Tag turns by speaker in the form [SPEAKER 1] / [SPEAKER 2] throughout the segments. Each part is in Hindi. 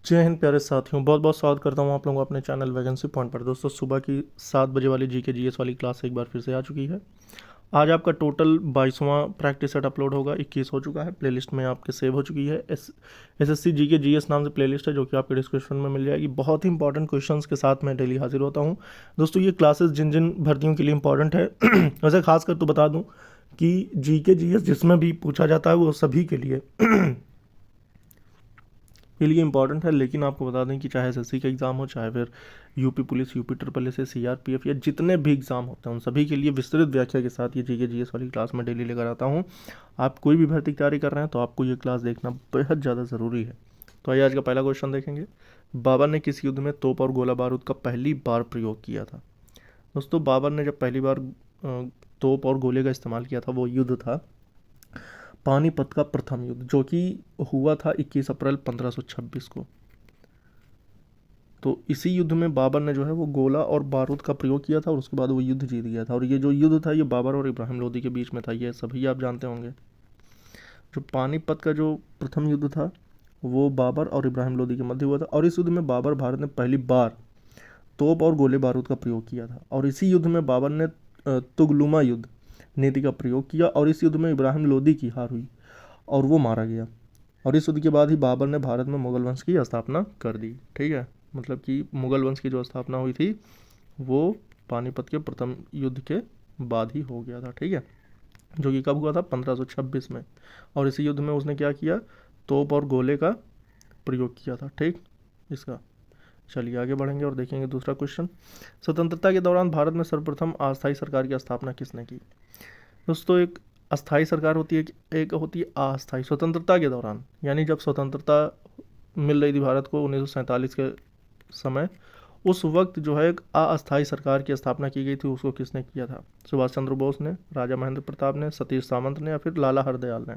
[SPEAKER 1] जय हिंद प्यारे साथियों, बहुत बहुत स्वागत करता हूं आप लोगों को अपने चैनल वैकेंसी पॉइंट पर। दोस्तों, सुबह की 7 बजे वाली जीके जीएस वाली क्लास एक बार फिर से आ चुकी है। आज आपका टोटल 22वां प्रैक्टिस सेट अपलोड होगा। 21 हो चुका है, प्लेलिस्ट में आपके सेव हो चुकी है। एसएससी जीके जीएस नाम से प्लेलिस्ट है, जो कि आपके डिस्क्रिप्शन में मिल जाएगी। बहुत ही इंपॉर्टेंट क्वेश्चंस के साथ मैं डेली हाजिर होता हूँ। दोस्तों, ये क्लासेस जिन जिन भर्तियों के लिए इंपॉर्टेंट है वैसे खासकर तो बता दूँ कि जीके जीएस जिसमें भी पूछा जाता है वो सभी के लिए के लिए इंपॉर्टेंट है। लेकिन आपको बता दें कि चाहे एसएससी का एग्ज़ाम हो, चाहे फिर UP police, UP triple S, CRPF या जितने भी एग्ज़ाम होते हैं उन सभी के लिए विस्तृत व्याख्या के साथ ये जीके जीएस वाली क्लास में डेली लेकर आता हूँ। आप कोई भी भर्ती की तैयारी कर रहे हैं तो आपको ये क्लास देखना बेहद ज़्यादा ज़रूरी है। तो आइए आज का पहला क्वेश्चन देखेंगे। बाबर ने किस युद्ध में तोप और गोला बारूद का पहली बार प्रयोग किया था? दोस्तों, बाबर ने जब पहली बार तोप और गोले का इस्तेमाल किया था वो युद्ध था पानीपत का प्रथम युद्ध, जो कि हुआ था 21 अप्रैल 1526 को। तो इसी युद्ध में बाबर ने जो है वो गोला और बारूद का प्रयोग किया था और उसके बाद वो युद्ध जीत गया था। और ये जो युद्ध था ये बाबर और इब्राहिम लोदी के बीच में था, ये सभी आप जानते होंगे। जो पानीपत का जो प्रथम युद्ध था वो बाबर और इब्राहिम लोदी के मध्य हुआ था। और इस युद्ध में बाबर भारत ने पहली बार तोप और गोले बारूद का प्रयोग किया था। और इसी युद्ध में बाबर ने तुगलुमा युद्ध नीति का प्रयोग किया। और इस युद्ध में इब्राहिम लोदी की हार हुई और वो मारा गया। और इस युद्ध के बाद ही बाबर ने भारत में मुगल वंश की स्थापना कर दी। ठीक है, मतलब कि मुगल वंश की जो स्थापना हुई थी वो पानीपत के प्रथम युद्ध के बाद ही हो गया था। ठीक है, जो कि कब हुआ था? 1526 में। और इसी युद्ध में उसने क्या किया? तोप और गोले का प्रयोग किया था। ठीक, इसका चलिए आगे बढ़ेंगे और देखेंगे दूसरा क्वेश्चन। स्वतंत्रता के दौरान भारत में सर्वप्रथम अस्थायी सरकार की स्थापना किसने की? दोस्तों, एक अस्थायी सरकार होती है, एक होती है अस्थायी। स्वतंत्रता के दौरान यानी जब स्वतंत्रता मिल रही थी भारत को 1947 के समय, उस वक्त जो है एक अस्थायी सरकार की स्थापना की गई थी। उसको किसने किया था? सुभाष चंद्र बोस ने, राजा महेंद्र प्रताप ने, सतीश सामंत ने, या फिर लाला हरदयाल ने?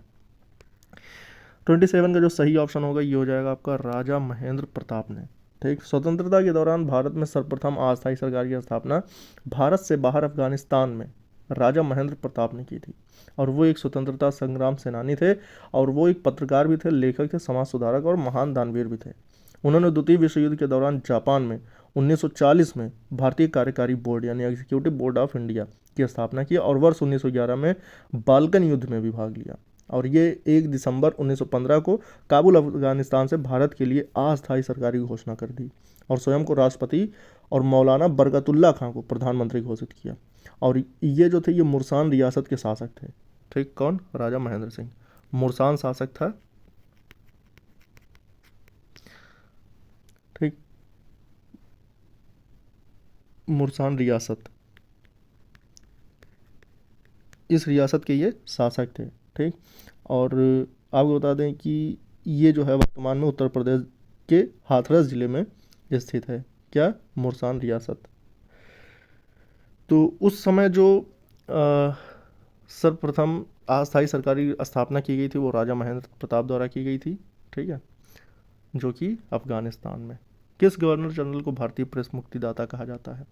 [SPEAKER 1] 27 का जो सही ऑप्शन होगा ये हो जाएगा आपका राजा महेंद्र प्रताप ने। ठीक, स्वतंत्रता के दौरान भारत में सर्वप्रथम अस्थायी सरकार की स्थापना भारत से बाहर अफगानिस्तान में राजा महेंद्र प्रताप ने की थी। और वो एक स्वतंत्रता संग्राम सेनानी थे और वो एक पत्रकार भी थे, लेखक थे, समाज सुधारक और महान दानवीर भी थे। उन्होंने द्वितीय विश्व युद्ध के दौरान जापान में 1940 में भारतीय कार्यकारी बोर्ड यानी एग्जीक्यूटिव बोर्ड ऑफ इंडिया की स्थापना की और वर्ष 1911 में बाल्कन युद्ध में भी भाग लिया। और ये 1 दिसंबर 1915 को काबुल अफगानिस्तान से भारत के लिए अस्थायी सरकार की घोषणा कर दी और स्वयं को राष्ट्रपति और मौलाना बरकतुल्ला खां को प्रधानमंत्री घोषित किया। और ये जो थे ये मुरसान रियासत के शासक थे। ठीक, कौन? राजा महेंद्र सिंह मुरसान शासक था। ठीक, मुरसान रियासत, इस रियासत के ये शासक थे। ठीक, और आपको बता दें कि ये जो है वर्तमान में उत्तर प्रदेश के हाथरस ज़िले में स्थित है। क्या? मुरसान रियासत। तो उस समय जो सर्वप्रथम अस्थायी सरकारी स्थापना की गई थी वो राजा महेंद्र प्रताप द्वारा की गई थी। ठीक है, जो कि अफगानिस्तान में। किस गवर्नर जनरल को भारतीय प्रेस मुक्तिदाता कहा जाता है?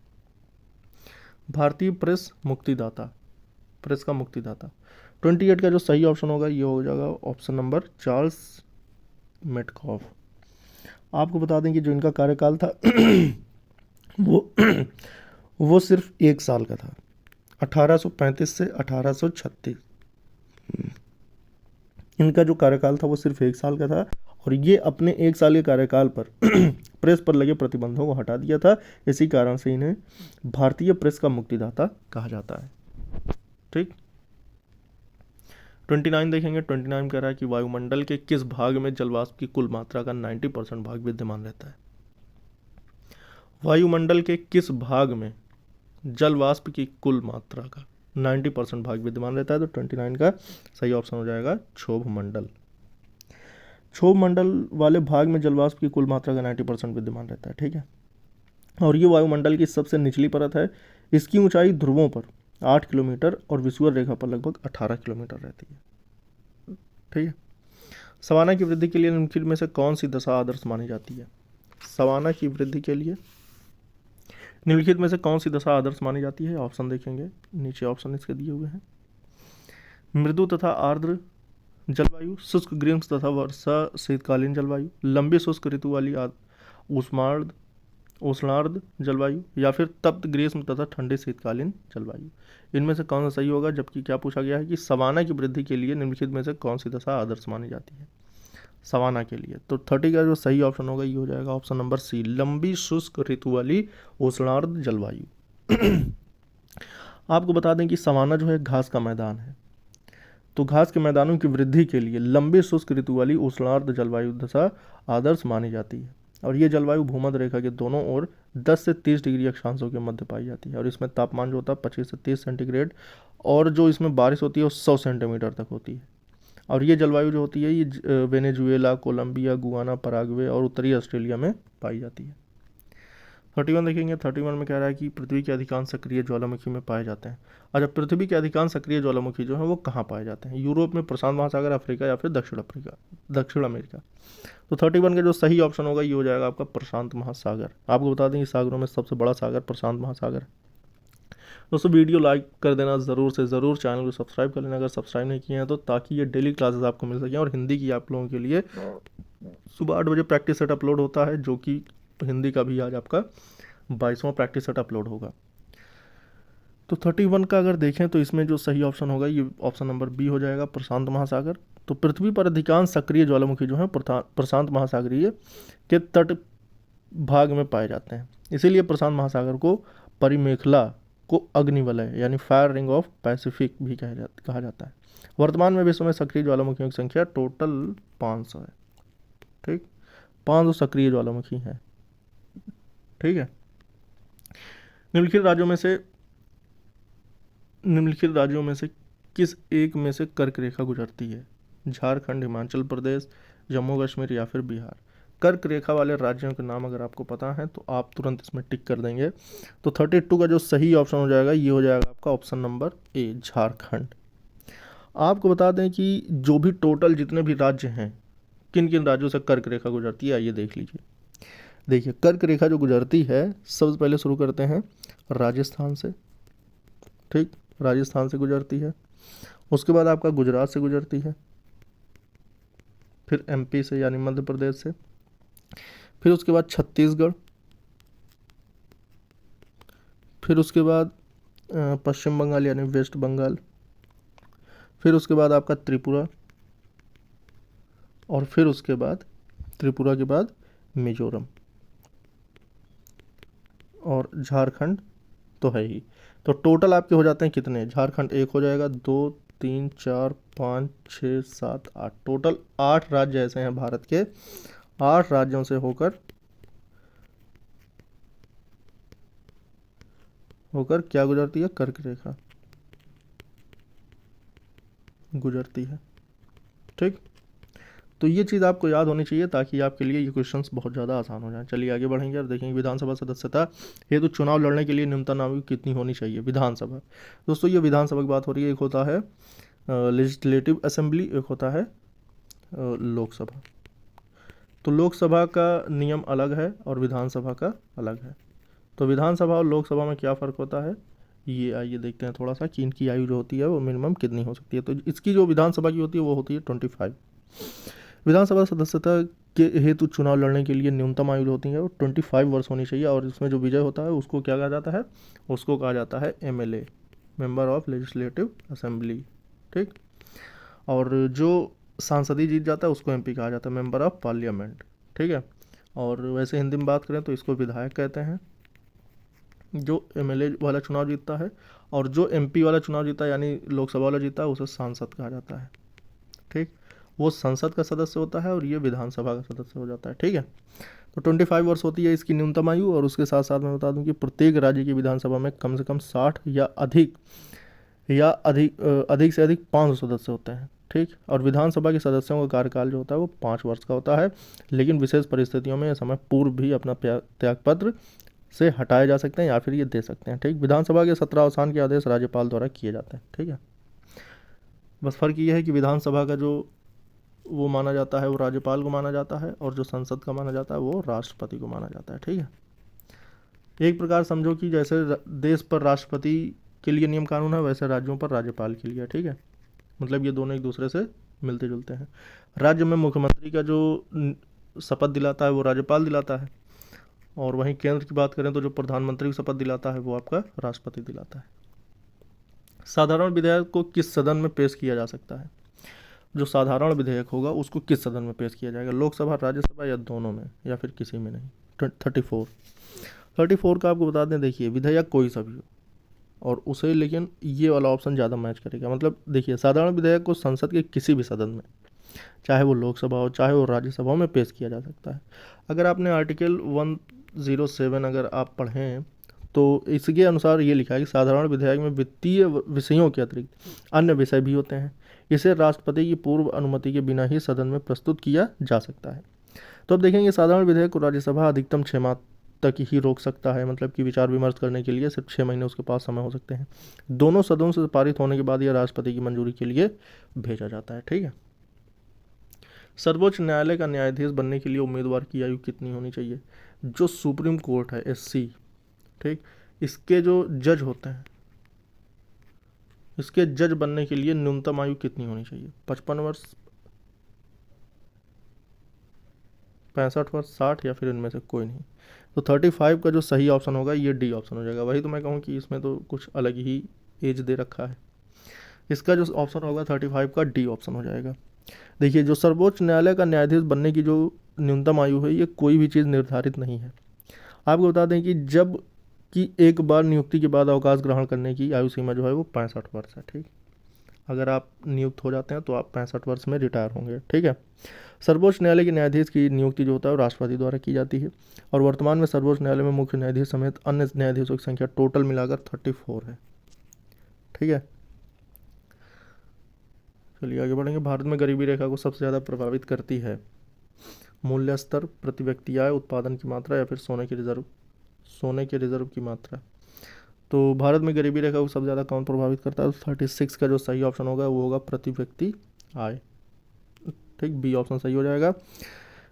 [SPEAKER 1] भारतीय प्रेस मुक्तिदाता, प्रेस का मुक्तिदाता। 28 का जो सही ऑप्शन होगा ये हो जाएगा ऑप्शन नंबर चार्ल्स मेटकॉफ। आपको बता दें कि जो इनका कार्यकाल था वो वो सिर्फ 1 साल का था, 1835 से 1836। इनका जो कार्यकाल था वो सिर्फ 1 साल का था और ये अपने 1 साल के कार्यकाल पर प्रेस पर लगे प्रतिबंधों को हटा दिया था। इसी कारण से इन्हें भारतीय प्रेस का मुक्तिदाता कहा जाता है। ठीक, 29 देखेंगे। 29 कह रहा है कि वायुमंडल के किस भाग में जलवाष्प की कुल मात्रा का 90% भाग विद्यमान रहता है? वायुमंडल के किस भाग में जलवाष्प की कुल मात्रा का 90% भाग विद्यमान रहता है? तो 29 का सही ऑप्शन हो जाएगा क्षोभ मंडल। क्षोभ मंडल वाले भाग में जलवाष्प की कुल मात्रा का 90% विद्यमान रहता है। ठीक है, और ये वायुमंडल की सबसे निचली परत है। इसकी ऊंचाई ध्रुवों पर 8 किलोमीटर और विषुवत रेखा पर लगभग 18 किलोमीटर रहती है। ठीक है, सवाना की वृद्धि के लिए निम्नलिखित में से कौन सी दशा आदर्श मानी जाती है? सवाना की वृद्धि के लिए निम्नलिखित में से कौन सी दशा आदर्श मानी जाती है? ऑप्शन देखेंगे, नीचे ऑप्शन इसके दिए हुए हैं। मृदु तथा आर्द्र जलवायु शुष्क ग्रीष्म तथा वर्षा शीतकालीन जलवायु, लंबी शुष्क ऋतु वाली उष्मार्द उष्णार्ध जलवायु, या फिर तप्त ग्रीष्म तथा ठंडी शीतकालीन जलवायु। इनमें से कौन सा सही होगा, जबकि क्या पूछा गया है कि सवाना की वृद्धि के लिए निम्नलिखित में से कौन सी दशा आदर्श मानी जाती है सवाना के लिए। तो 30 का जो सही ऑप्शन होगा ये हो जाएगा ऑप्शन नंबर सी, लंबी शुष्क ऋतु वाली उष्णार्ध जलवायु। आपको बता दें कि सवाना जो है घास का मैदान है, तो घास के मैदानों की वृद्धि के लिए लंबी शुष्क ऋतु वाली उष्णार्ध जलवायु दशा आदर्श मानी जाती है। और ये जलवायु भूमध्य रेखा के दोनों ओर 10 से 30 डिग्री अक्षांशों के मध्य पाई जाती है, और इसमें तापमान जो होता है 25 से 30 सेंटीग्रेड, और जो इसमें बारिश होती है वो 100 सेंटीमीटर तक होती है। और ये जलवायु जो होती है ये वेनेजुएला, कोलंबिया, गुआना, पराग्वे और उत्तरी ऑस्ट्रेलिया में पाई जाती है। 31 देखेंगे, 31 में कह रहा है कि पृथ्वी के अधिकांश सक्रिय ज्वालामुखी में पाए जाते हैं। अच्छा, पृथ्वी के अधिकांश सक्रिय ज्वालामुखी जो है वो कहाँ पाए जाते हैं, यूरोप में, प्रशांत महासागर, अफ्रीका या फिर दक्षिण अमेरिका। तो 31 का जो सही ऑप्शन होगा ये हो जाएगा आपका प्रशांत महासागर। आपको बता दें कि सागरों में सबसे बड़ा सागर प्रशांत महासागर है। दोस्तों वीडियो लाइक कर देना ज़रूर से ज़रूर, चैनल को सब्सक्राइब कर लेना अगर सब्सक्राइब नहीं किए हैं तो, ताकि ये डेली क्लासेस आपको मिल सकें। और हिंदी की आप लोगों के लिए सुबह 8 बजे प्रैक्टिस सेट अपलोड होता है, जो कि हिंदी का भी आज आपका 22वां प्रैक्टिस सेट अपलोड होगा। तो 31 का अगर देखें तो इसमें जो सही ऑप्शन होगा ये ऑप्शन नंबर बी हो जाएगा, प्रशांत महासागर। तो पृथ्वी पर अधिकांश सक्रिय ज्वालामुखी जो है प्रशांत महासागरीय के तट भाग में पाए जाते हैं, इसीलिए प्रशांत महासागर को परिमेखला को अग्निवलय यानी फायर रिंग ऑफ पैसिफिक भी कहा जाता है। वर्तमान में विश्व में सक्रिय ज्वालामुखियों की संख्या टोटल 500 है। ठीक, 500 सक्रिय ज्वालामुखी हैं। ठीक है, निम्नलिखित राज्यों में से किस एक में से कर्क रेखा गुजरती है, झारखंड, हिमाचल प्रदेश, जम्मू कश्मीर या फिर बिहार। कर्क रेखा वाले राज्यों के नाम अगर आपको पता है तो आप तुरंत इसमें टिक कर देंगे। तो 32 का जो सही ऑप्शन हो जाएगा ये हो जाएगा आपका ऑप्शन नंबर ए, झारखंड। आपको बता दें कि जो भी टोटल जितने भी राज्य हैं, किन किन राज्यों से कर्क रेखा गुजरती है आइए देख लीजिए। देखिए, कर्क रेखा जो गुजरती है सबसे पहले शुरू करते हैं राजस्थान से। ठीक, राजस्थान से गुजरती है, उसके बाद आपका गुजरात से गुजरती है, फिर एमपी से यानी मध्य प्रदेश से, फिर उसके बाद छत्तीसगढ़, फिर उसके बाद पश्चिम बंगाल यानी वेस्ट बंगाल, फिर उसके बाद आपका त्रिपुरा, और फिर उसके बाद त्रिपुरा के बाद मिजोरम, और झारखंड तो है ही। तो टोटल आपके हो जाते हैं कितने, झारखंड एक हो जाएगा, 2 3 4 5 6 7 8, टोटल 8 राज्य ऐसे हैं भारत के। 8 राज्यों से होकर क्या गुजरती है, कर्क रेखा गुजरती है। ठीक, तो ये चीज़ आपको याद होनी चाहिए ताकि आपके लिए ये क्वेश्चंस बहुत ज़्यादा आसान हो जाए। चलिए आगे बढ़ेंगे और देखेंगे विधानसभा सदस्यता हेतु चुनाव लड़ने के लिए न्यूनतम आयु कितनी होनी चाहिए। विधानसभा, दोस्तों ये विधानसभा की बात हो रही है। एक होता है लेजिस्लेटिव असेंबली, एक होता है लोकसभा। तो लोकसभा का नियम अलग है और विधानसभा का अलग है। तो विधानसभा और लोकसभा में क्या फ़र्क होता है ये आइए देखते हैं थोड़ा सा, कि इनकी आयु जो होती है वो मिनिमम कितनी हो सकती है। तो इसकी जो विधानसभा की होती है वो होती है 25। विधानसभा सदस्यता के हेतु चुनाव लड़ने के लिए न्यूनतम आयु होती है वो 25 वर्ष होनी चाहिए। और इसमें जो विजय होता है उसको क्या कहा जाता है, उसको कहा जाता है MLA, member of legislative assembly. ठीक, और जो सांसदी जीत जाता है उसको एमपी कहा जाता है, मेंबर ऑफ पार्लियामेंट। ठीक है, और वैसे हिंदी में बात करें तो इसको विधायक कहते हैं जो एमएलए वाला चुनाव जीतता है, और जो एमपी वाला चुनाव जीता है यानी लोकसभा वाला जीता है उसे सांसद कहा जाता है। ठीक, वो संसद का सदस्य होता है और ये विधानसभा का सदस्य हो जाता है। ठीक है, तो 25 वर्ष होती है इसकी न्यूनतम आयु। और उसके साथ साथ मैं बता दूं कि प्रत्येक राज्य की विधानसभा में कम से कम 60 या अधिक से अधिक 500 सदस्य होते हैं। ठीक, और विधानसभा के सदस्यों का कार्यकाल जो होता है वो 5 वर्ष का होता है, लेकिन विशेष परिस्थितियों में समय पूर्व भी अपना त्यागपत्र से हटाए जा सकते हैं या फिर ये दे सकते हैं। ठीक, विधानसभा के 17 अवसान के आदेश राज्यपाल द्वारा किए जाते हैं। ठीक है, बस फर्क ये है कि विधानसभा का जो वो माना जाता है वो राज्यपाल को माना जाता है, और जो संसद का माना जाता है वो राष्ट्रपति को माना जाता है। ठीक है, एक प्रकार समझो कि जैसे देश पर राष्ट्रपति के लिए नियम कानून है वैसे राज्यों पर राज्यपाल के लिए। ठीक है, मतलब ये दोनों एक दूसरे से मिलते जुलते हैं। राज्य में मुख्यमंत्री का जो शपथ दिलाता है वो राज्यपाल दिलाता है, और वहीं केंद्र की बात करें तो जो प्रधानमंत्री की शपथ दिलाता है वो आपका राष्ट्रपति दिलाता है। साधारण विधेयक को किस सदन में पेश किया जा सकता है? जो साधारण विधेयक होगा उसको किस सदन में पेश किया जाएगा? लोकसभा, राज्यसभा या दोनों में, या फिर किसी में नहीं? 34 का आपको बता दें, देखिए विधेयक कोई सा भी हो और उसे, लेकिन ये वाला ऑप्शन ज़्यादा मैच करेगा। मतलब देखिए, साधारण विधेयक को संसद के किसी भी सदन में, चाहे वो लोकसभा हो चाहे वो राज्यसभा में, पेश किया जा सकता है। अगर आपने आर्टिकल 107 अगर आप पढ़ें तो इसके अनुसार ये लिखा है कि साधारण विधेयक में वित्तीय विषयों के अतिरिक्त अन्य विषय भी होते हैं। इसे राष्ट्रपति की पूर्व अनुमति के बिना ही सदन में प्रस्तुत किया जा सकता है। तो अब देखेंगे, साधारण विधेयक को राज्यसभा अधिकतम 6 माह तक ही रोक सकता है, मतलब कि विचार विमर्श करने के लिए सिर्फ 6 महीने उसके पास समय हो सकते हैं। दोनों सदनों से पारित होने के बाद यह राष्ट्रपति की मंजूरी के लिए भेजा जाता है। ठीक है। सर्वोच्च न्यायालय का न्यायाधीश बनने के लिए उम्मीदवार की आयु कितनी होनी चाहिए? जो सुप्रीम कोर्ट है, SC, ठीक, इसके जो जज होते हैं, इसके जज बनने के लिए न्यूनतम आयु कितनी होनी चाहिए? 55 वर्ष, 65 वर्ष, 60, या फिर इनमें से कोई नहीं? तो 35 का जो सही ऑप्शन होगा ये D ऑप्शन हो जाएगा। वही तो मैं कहूँ कि इसमें तो कुछ अलग ही एज दे रखा है। इसका जो ऑप्शन होगा 35 का D ऑप्शन हो जाएगा। देखिए, जो सर्वोच्च न्यायालय का न्यायाधीश बनने की जो न्यूनतम आयु है, ये कोई भी चीज़ निर्धारित नहीं है। आपको बता दें कि जब कि एक बार नियुक्ति के बाद अवकाश ग्रहण करने की आयु सीमा जो है वो 65 वर्ष है। ठीक, अगर आप नियुक्त हो जाते हैं तो आप 65 वर्ष में रिटायर होंगे। ठीक है। सर्वोच्च न्यायालय के न्यायाधीश की नियुक्ति जो होता है वो राष्ट्रपति द्वारा की जाती है, और वर्तमान में सर्वोच्च न्यायालय में मुख्य न्यायाधीश समेत अन्य न्यायाधीशों की संख्या टोटल मिलाकर 34 है। ठीक है। चलिए आगे बढ़ेंगे। भारत में गरीबी रेखा को सबसे ज़्यादा प्रभावित करती है मूल्य स्तर, प्रति व्यक्ति आय, उत्पादन की मात्रा, या फिर सोने के रिजर्व की मात्रा? तो भारत में गरीबी रेखा को सबसे ज़्यादा कौन प्रभावित करता है? 36 का जो सही ऑप्शन होगा वो होगा प्रति व्यक्ति आय। ठीक, B ऑप्शन सही हो जाएगा।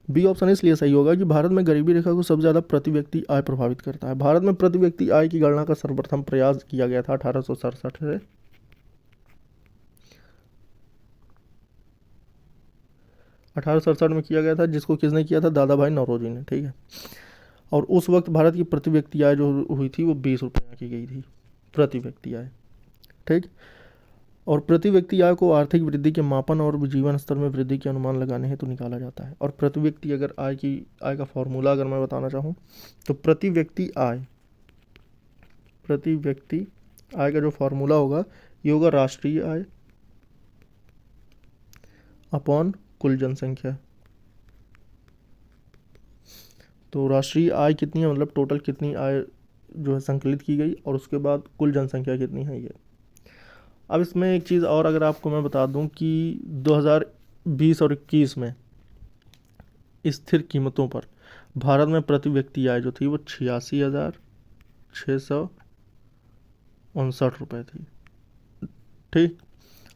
[SPEAKER 1] B ऑप्शन इसलिए सही होगा कि भारत में गरीबी रेखा को सबसे ज़्यादा प्रति व्यक्ति आय प्रभावित करता है। भारत में प्रति व्यक्ति आय की गणना का सर्वप्रथम प्रयास किया गया था 1867 से 1867 में किया गया था, जिसको किसने किया था? दादा भाई नौरोजी ने। ठीक है। और उस वक्त भारत की प्रति व्यक्ति आय जो हुई थी वो 20 रुपये की गई थी, प्रति व्यक्ति आय। ठीक। और प्रति व्यक्ति आय को आर्थिक वृद्धि के मापन और जीवन स्तर में वृद्धि के अनुमान लगाने हेतु निकाला जाता है। और प्रति व्यक्ति अगर आय का फॉर्मूला अगर मैं बताना चाहूँ तो प्रति व्यक्ति आय का जो फॉर्मूला होगा ये होगा राष्ट्रीय आय अपॉन कुल जनसंख्या। तो राष्ट्रीय आय कितनी है, मतलब टोटल कितनी आय जो है संकलित की गई, और उसके बाद कुल जनसंख्या कितनी है ये। अब इसमें एक चीज़ और अगर आपको मैं बता दूं कि 2020 और 21 में स्थिर कीमतों पर भारत में प्रति व्यक्ति आय जो थी वो 86,659 रुपये थी। ठीक।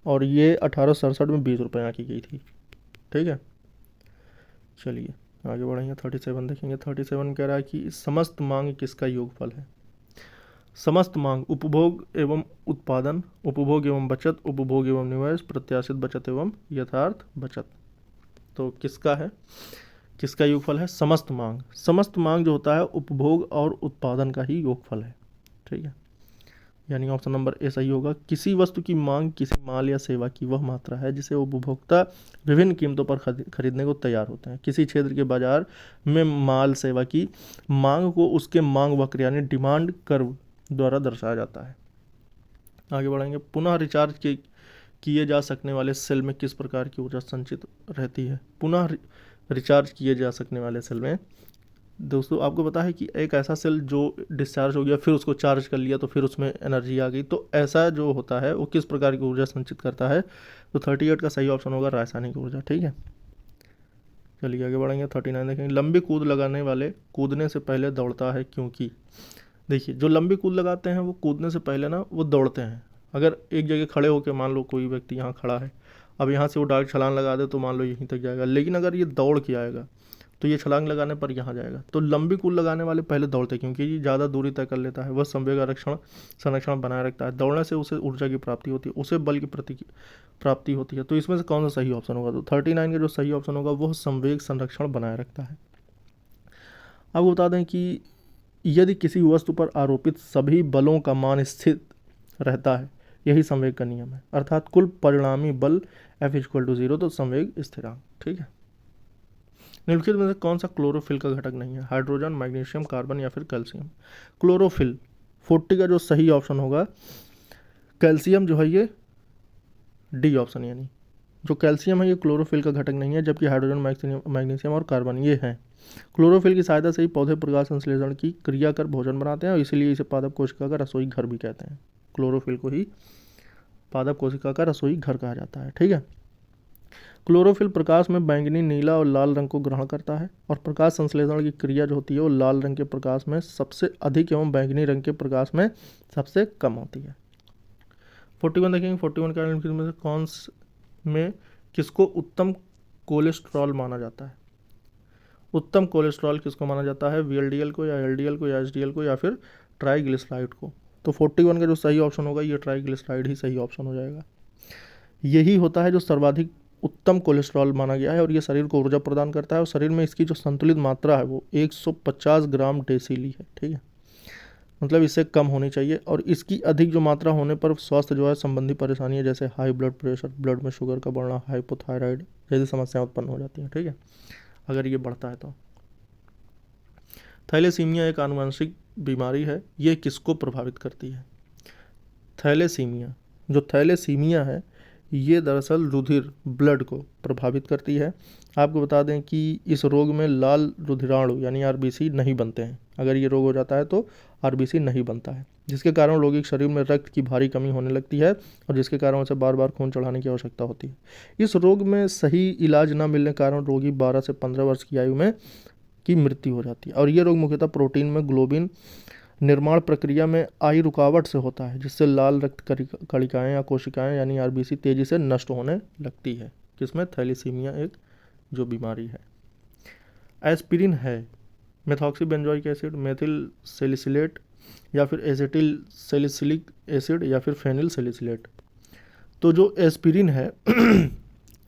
[SPEAKER 1] और ये 1867 में 20 रुपये की गई थी। ठीक है। चलिए आगे बढ़ेंगे। 37 देखेंगे। 37 कह रहा है कि समस्त मांग किसका योगफल है? समस्त मांग उपभोग एवं उत्पादन, उपभोग एवं बचत, उपभोग एवं निवेश, प्रत्याशित बचत एवं यथार्थ बचत। तो किसका योगफल है? समस्त मांग। समस्त मांग जो होता है उपभोग और उत्पादन का ही योगफल है। ठीक है। यानी ऑप्शन नंबर ए सही होगा। किसी वस्तु की मांग किसी माल या सेवा की वह मात्रा है जिसे उपभोक्ता विभिन्न कीमतों पर खरीदने को तैयार होते हैं। किसी क्षेत्र के बाजार में माल सेवा की मांग को उसके मांग वक्र यानी डिमांड कर्व द्वारा दर्शाया जाता है। आगे बढ़ेंगे। पुनः रिचार्ज किए जा सकने वाले सेल में किस प्रकार की ऊर्जा संचित रहती है? पुनः रिचार्ज किए जा सकने वाले सेल में दोस्तों आपको पता है कि एक ऐसा सेल जो डिस्चार्ज हो गया फिर उसको चार्ज कर लिया तो फिर उसमें एनर्जी आ गई, तो ऐसा जो होता है वो किस प्रकार की ऊर्जा संचित करता है? तो 38 का सही ऑप्शन होगा रासायनिक ऊर्जा। ठीक है। चलिए आगे बढ़ेंगे। 39 देखेंगे। लंबी कूद लगाने वाले कूदने से पहले दौड़ता है क्योंकि? देखिए, जो लंबी कूद लगाते हैं वो कूदने से पहले ना वो दौड़ते हैं। अगर एक जगह खड़े होकर मान लो कोई व्यक्ति यहाँ खड़ा है, अब यहाँ से वो डायरेक्ट छलांग लगा दे तो मान लो यहीं तक जाएगा, लेकिन अगर ये दौड़ के आएगा तो ये छलांग लगाने पर यहाँ जाएगा। तो लंबी कूद लगाने वाले पहले दौड़ते, क्योंकि ये ज़्यादा दूरी तय कर लेता है, वह संवेग आरक्षण संरक्षण बनाए रखता है। दौड़ने से उसे ऊर्जा की प्राप्ति होती है, उसे बल की प्राप्ति होती है। तो इसमें से कौन सा सही ऑप्शन होगा? तो 39 का जो सही ऑप्शन होगा वह संवेग संरक्षण बनाए रखता है। अब बता दें कि यदि किसी वस्तु पर आरोपित सभी बलों का मान स्थिर रहता है, यही संवेग का नियम है, अर्थात कुल परिणामी बल F=0, तो संवेग स्थिरांक। ठीक है। निम्नलिखित में से कौन सा क्लोरोफिल का घटक नहीं है? हाइड्रोजन, मैग्नीशियम, कार्बन या फिर कैल्शियम? क्लोरोफिल 40 का जो सही ऑप्शन होगा कैल्शियम जो है, ये डी ऑप्शन, यानी जो कैल्शियम है ये क्लोरोफिल का घटक नहीं है, जबकि हाइड्रोजन, मैग्नीशियम और कार्बन ये हैं। क्लोरोफिल की सहायता से ही पौधे प्रकाश संश्लेषण की क्रिया कर भोजन बनाते हैं, और इसीलिए इसे पादप कोशिका का रसोई घर भी कहते हैं। क्लोरोफिल को ही पादप कोशिका का रसोई घर कहा जाता है। ठीक है। क्लोरोफिल प्रकाश में बैंगनी, नीला और लाल रंग को ग्रहण करता है, और प्रकाश संश्लेषण की क्रिया जो होती है वो लाल रंग के प्रकाश में सबसे अधिक एवं बैंगनी रंग के प्रकाश में सबसे कम होती है। 41 देखेंगे। 41 का में से कौन में किसको उत्तम कोलेस्ट्रॉल माना जाता है? उत्तम कोलेस्ट्रॉल किसको माना जाता है? VLDL को, या LDL को, या HDL को, या फिर ट्राइग्लिसराइड को? तो 41 का जो सही ऑप्शन होगा ये ट्राइग्लिसराइड ही सही ऑप्शन हो जाएगा। यही होता है जो सर्वाधिक उत्तम कोलेस्ट्रॉल माना गया है, और ये शरीर को ऊर्जा प्रदान करता है, और शरीर में इसकी जो संतुलित मात्रा है वो 150 ग्राम डेसीली है। ठीक है, मतलब इससे कम होनी चाहिए, और इसकी अधिक जो मात्रा होने पर स्वास्थ्य जो है संबंधी परेशानियां जैसे हाई ब्लड प्रेशर, ब्लड में शुगर का बढ़ना, हाइपोथायराइड जैसी समस्याएं उत्पन्न हो जाती हैं। ठीक है, अगर ये बढ़ता है तो। थैलेसीमिया एक आनुवंशिक बीमारी है, ये किसको प्रभावित करती है? थैलेसीमिया, जो थैलेसीमिया है ये दरअसल रुधिर, ब्लड को प्रभावित करती है। आपको बता दें कि इस रोग में लाल रुधिराणु यानी RBC नहीं बनते हैं। अगर ये रोग हो जाता है तो RBC नहीं बनता है, जिसके कारण रोगी के शरीर में रक्त की भारी कमी होने लगती है, और जिसके कारण उसे बार बार खून चढ़ाने की आवश्यकता होती है। इस रोग में सही इलाज न मिलने के कारण रोगी 12 से 15 वर्ष की आयु में की मृत्यु हो जाती है। और ये रोग मुख्यतः प्रोटीन में ग्लोबिन निर्माण प्रक्रिया में आई रुकावट से होता है, जिससे लाल रक्त कणिकाएं या कोशिकाएं यानी RBC तेजी से नष्ट होने लगती है। किसमें? थैलेसीमिया एक जो बीमारी है। एस्पिरिन है मेथॉक्सीबेंजोइक एसिड, मेथिल सैलिसिलेट, या फिर एसिटिल सैलिसिलिक एसिड, या फिर फेनिल सैलिसिलेट? तो जो एस्पिरिन है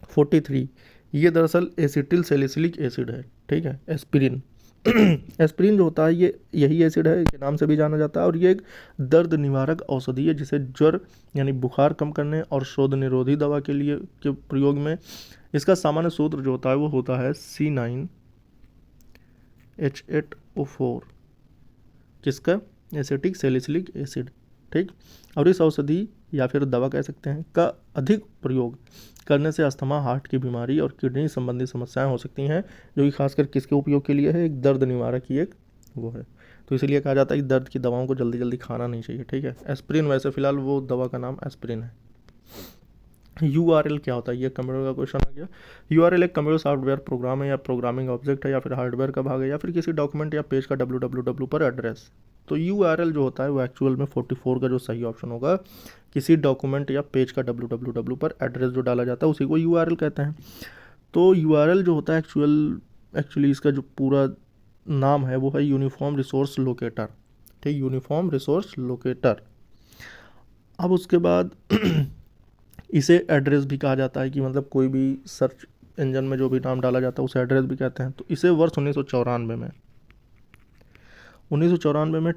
[SPEAKER 1] 43 ये दरअसल एसिटिल सैलिसिलिक एसिड है। ठीक है, एस्पिरिन एस्पिरिन जो होता है ये यही एसिड है के नाम से भी जाना जाता है, और ये एक दर्द निवारक औषधि है, जिसे ज्वर यानी बुखार कम करने और शोध निरोधी दवा के लिए के प्रयोग में इसका सामान्य सूत्र जो होता है वो होता है C9H8O4, किसका? Acetic salicylic acid. ठीक, और इस औषधि या फिर दवा कह सकते हैं का अधिक प्रयोग करने से अस्थमा, हार्ट की बीमारी और किडनी संबंधी समस्याएं हो सकती हैं, जो कि खासकर किसके उपयोग के लिए है? एक दर्द निवारक की एक वो है। तो इसीलिए कहा जाता है कि दर्द की दवाओं को जल्दी जल्दी खाना नहीं चाहिए। ठीक है, एस्पिरिन वैसे फिलहाल वो दवा का नाम एस्पिरिन है। URL क्या होता है? ये कंप्यूटर का क्वेश्चन आ गया। URL एक कंप्यूटर सॉफ्टवेयर प्रोग्राम है, या प्रोग्रामिंग ऑब्जेक्ट है, या फिर हार्डवेयर का भाग है, या फिर किसी डॉक्यूमेंट या पेज का www पर एड्रेस। तो URL जो होता है वो एक्चुअल में 44 का जो सही ऑप्शन होगा, किसी डॉक्यूमेंट या पेज का www पर एड्रेस जो डाला जाता है उसी को URL कहते हैं। तो URL जो होता है एक्चुअली इसका जो पूरा नाम है वो है यूनिफॉर्म रिसोर्स लोकेटर। ठीक, यूनिफॉर्म रिसोर्स लोकेटर। अब उसके बाद इसे एड्रेस भी कहा जाता है, कि मतलब कोई भी सर्च इंजन में जो भी नाम डाला जाता है उसे एड्रेस भी कहते हैं। तो इसे वर्ष 1994 में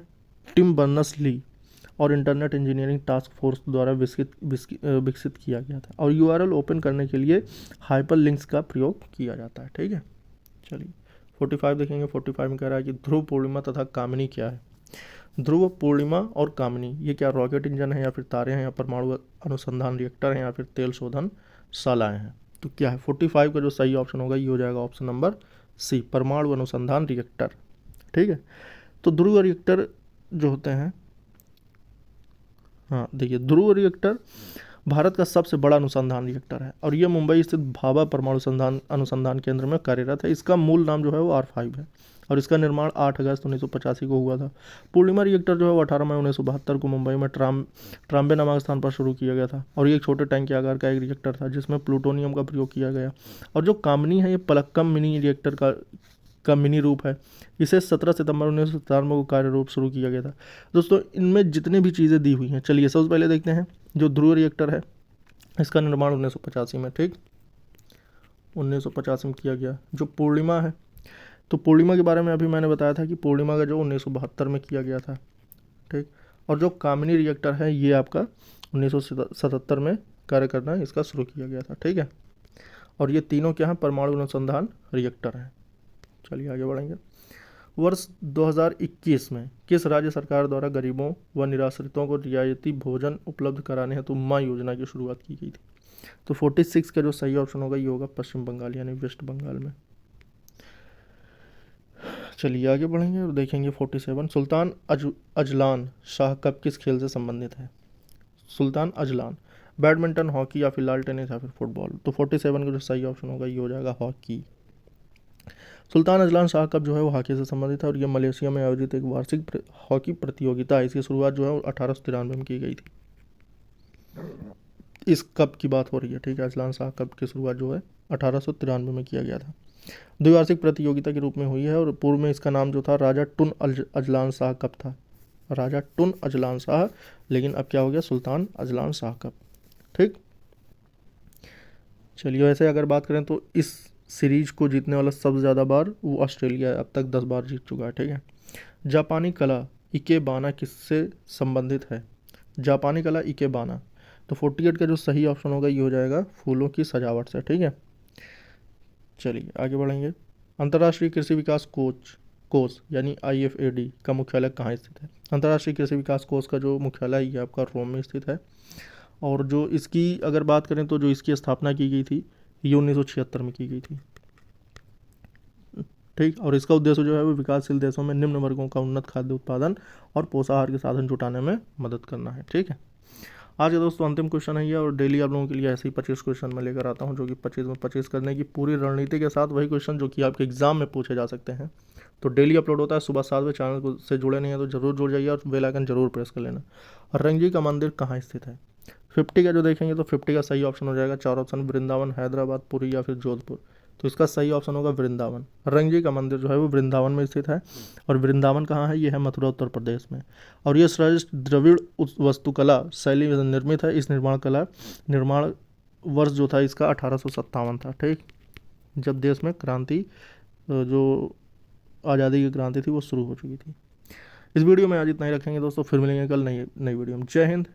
[SPEAKER 1] टिम बर्नर्स-ली और इंटरनेट इंजीनियरिंग टास्क फोर्स द्वारा विकसित किया गया था, और URL ओपन करने के लिए हाइपरलिंक्स का प्रयोग किया जाता है। ठीक है, चलिए 45 देखेंगे। 45 में कह रहा है कि ध्रुव पूर्णिमा तथा कामिनी क्या है? ध्रुव पूर्णिमा और कामिनी ये क्या रॉकेट इंजन है, या फिर तारे हैं, या परमाणु अनुसंधान रिएक्टर हैं, या फिर तेल शोधन शालाएँ हैं? तो क्या है? 45 का जो सही ऑप्शन होगा ये हो जाएगा ऑप्शन नंबर C, परमाणु अनुसंधान रिएक्टर। ठीक है, तो ध्रुव रिएक्टर जो होते हैं, हाँ देखिए, ध्रुव रिएक्टर भारत का सबसे बड़ा अनुसंधान रिएक्टर है, और यह मुंबई स्थित भाभा परमाणु अनुसंधान केंद्र में कार्यरत है। इसका मूल नाम जो है वो R5 है, और इसका निर्माण 8 अगस्त 1985 को हुआ था। पूर्णिमा रिएक्टर जो है वो 18 मई 1972 को मुंबई में ट्राम्बे नामक स्थान पर शुरू किया गया था, और ये एक छोटे टैंक के आकार का एक रिएक्टर था जिसमें प्लूटोनियम का प्रयोग किया गया। और जो कामिनी है ये पलक्कम मिनी रिएक्टर का का मिनी रूप है। इसे 17 सितंबर 1997 को कार्य रूप शुरू किया गया था। दोस्तों इनमें जितनी भी चीज़ें दी हुई हैं, चलिए सबसे पहले देखते हैं जो ध्रुव रिएक्टर है, इसका निर्माण 1985 में, ठीक, 1985 में किया गया। जो पूर्णिमा है, तो पूर्णिमा के बारे में अभी मैंने बताया था कि पूर्णिमा का जो 1972 में किया गया था, ठीक। और जो कामिनी रिएक्टर है ये आपका 1977 में कार्य करना इसका शुरू किया गया था, ठीक है। और ये तीनों क्या हैं, परमाणु अनुसंधान रिएक्टर हैं। चलिए आगे बढ़ेंगे। वर्ष 2021 में किस राज्य सरकार द्वारा गरीबों व निराश्रितों को रियायती भोजन उपलब्ध कराने हेतु माँ योजना की शुरुआत की गई थी? तो 46 का जो सही ऑप्शन होगा ये होगा पश्चिम बंगाल यानी वेस्ट बंगाल में। चलिए आगे बढ़ेंगे और देखेंगे 47। सुल्तान अजलान शाह कप किस खेल से संबंधित है? सुल्तान अजलान, बैडमिंटन, हॉकी या फिर लाल टेनिस या फिर फुटबॉल? तो 47 का जो सही ऑप्शन होगा ये हो जाएगा hockey. Sultan Azlan Shah cup जो है वो हॉकी से संबंधित है और ये मलेशिया में आयोजित एक वार्षिक हॉकी प्रतियोगिता है। इसकी शुरुआत जो है वो 1893 में की गई थी। इस कप की बात हो रही है, ठीक है। अजलान शाह कप की शुरुआत जो है 1893 में किया गया था। द्विवार्षिक प्रतियोगिता के रूप में हुई है और पूर्व में इसका नाम जो था राजा टुन अजलान शाह कप था, राजा टुन अजलान शाह, लेकिन अब क्या हो गया, सुल्तान अजलान शाह कप, ठीक। चलिए वैसे अगर बात करें तो इस सीरीज को जीतने वाला सबसे ज़्यादा बार वो ऑस्ट्रेलिया है, अब तक 10 बार जीत चुका है, ठीक है। जापानी कला इकेबाना किससे संबंधित है? जापानी कला इकेबाना, तो 48 का जो सही ऑप्शन होगा ये हो जाएगा फूलों की सजावट से, ठीक है। चलिए आगे बढ़ेंगे। अंतर्राष्ट्रीय कृषि विकास कोष यानी IFAD का मुख्यालय कहाँ स्थित है? अंतर्राष्ट्रीय कृषि विकास कोष का जो मुख्यालय ये आपका रोम में स्थित है। और जो इसकी अगर बात करें तो जो इसकी स्थापना की गई थी ये 1976 में की गई थी, ठीक। और इसका उद्देश्य जो है वो विकासशील देशों में निम्न वर्गों का उन्नत खाद्य उत्पादन और पोषाहार के साधन जुटाने में मदद करना है, ठीक है। आज का दोस्तों अंतिम क्वेश्चन है ये, और डेली आप लोगों के लिए ऐसे ही 25 क्वेश्चन मैं लेकर आता हूँ जो कि 25 में 25 करने की पूरी रणनीति के साथ, वही क्वेश्चन जो कि आपके एग्जाम में पूछे जा सकते हैं। तो डेली अपलोड होता है सुबह 7 बजे। चैनल को से जुड़े नहीं है तो जरूर जुड़ जाइए और बेल आइकन जरूर प्रेस कर लेना। और रंग जी का मंदिर कहाँ स्थित है? 50 का जो देखेंगे तो 50 का सही ऑप्शन हो जाएगा, 4 ऑप्शन, वृंदावन, हैदराबाद, पुरी या फिर जोधपुर। तो इसका सही ऑप्शन होगा वृंदावन। रंग जी का मंदिर जो है वो वृंदावन में स्थित है। और वृंदावन कहाँ है? ये है मथुरा, उत्तर प्रदेश में। और ये श्रेष्ठ द्रविड़ वास्तुकला शैली में निर्मित है। इस निर्माण वर्ष जो था इसका 1857 था, ठीक, जब देश में क्रांति, जो आज़ादी की क्रांति थी वो शुरू हो चुकी थी। इस वीडियो में आज इतना ही रखेंगे दोस्तों, फिर मिलेंगे कल नई वीडियो में। जय हिंद।